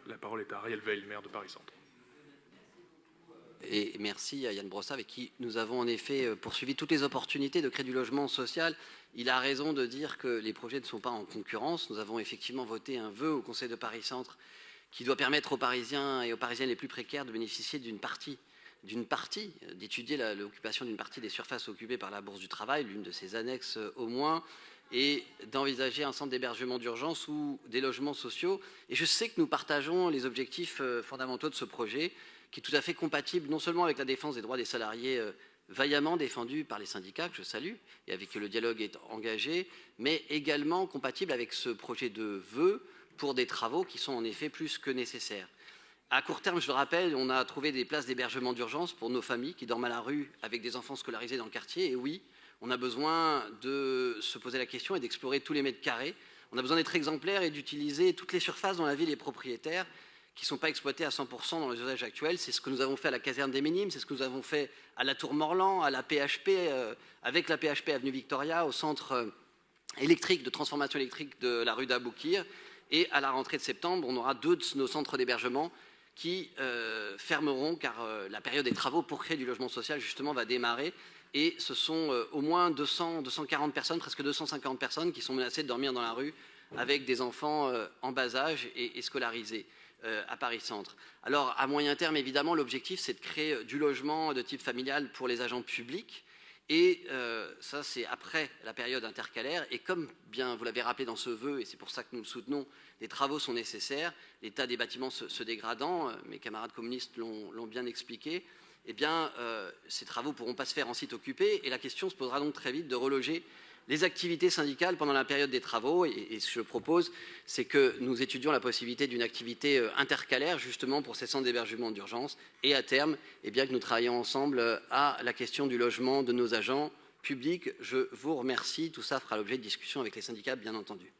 La parole est à Ariel Veil, maire de Paris Centre. Et merci à Yann Brossat, avec qui nous avons en effet poursuivi toutes les opportunités de créer du logement social. Il a raison de dire que les projets ne sont pas en concurrence. Nous avons effectivement voté un vœu au Conseil de Paris Centre qui doit permettre aux Parisiens et aux Parisiennes les plus précaires de bénéficier d'étudier l'occupation d'une partie des surfaces occupées par la Bourse du Travail, l'une de ses annexes au moins, et d'envisager un centre d'hébergement d'urgence ou des logements sociaux. Et je sais que nous partageons les objectifs fondamentaux de ce projet, qui est tout à fait compatible non seulement avec la défense des droits des salariés vaillamment défendus par les syndicats, que je salue, et avec qui le dialogue est engagé, mais également compatible avec ce projet de vœux pour des travaux qui sont en effet plus que nécessaires. À court terme, je le rappelle, on a trouvé des places d'hébergement d'urgence pour nos familles qui dorment à la rue avec des enfants scolarisés dans le quartier. Et oui, on a besoin de se poser la question et d'explorer tous les mètres carrés. On a besoin d'être exemplaire et d'utiliser toutes les surfaces dont la ville est propriétaire, qui ne sont pas exploitées à 100% dans les usages actuels. C'est ce que nous avons fait à la caserne des Minimes, c'est ce que nous avons fait à la Tour Morland, à la PHP, avec la PHP Avenue Victoria, au centre électrique de transformation électrique de la rue d'Aboukir. Et à la rentrée de septembre, on aura 2 de nos centres d'hébergement qui fermeront, car la période des travaux pour créer du logement social justement va démarrer. Et ce sont au moins 240 personnes, presque 250 personnes qui sont menacées de dormir dans la rue avec des enfants en bas âge et scolarisés à Paris Centre. Alors à moyen terme, évidemment, l'objectif c'est de créer du logement de type familial pour les agents publics. Et ça, c'est après la période intercalaire. Et comme bien vous l'avez rappelé dans ce vœu, et c'est pour ça que nous le soutenons, des travaux sont nécessaires, l'état des bâtiments se dégradant, mes camarades communistes l'ont bien expliqué, eh bien, ces travaux ne pourront pas se faire en site occupé. Et la question se posera donc très vite de reloger les activités syndicales pendant la période des travaux. Et ce que je propose, c'est que nous étudions la possibilité d'une activité intercalaire, justement pour ces centres d'hébergement d'urgence. Et à terme, eh bien, que nous travaillions ensemble à la question du logement de nos agents publics. Je vous remercie. Tout ça fera l'objet de discussions avec les syndicats, bien entendu.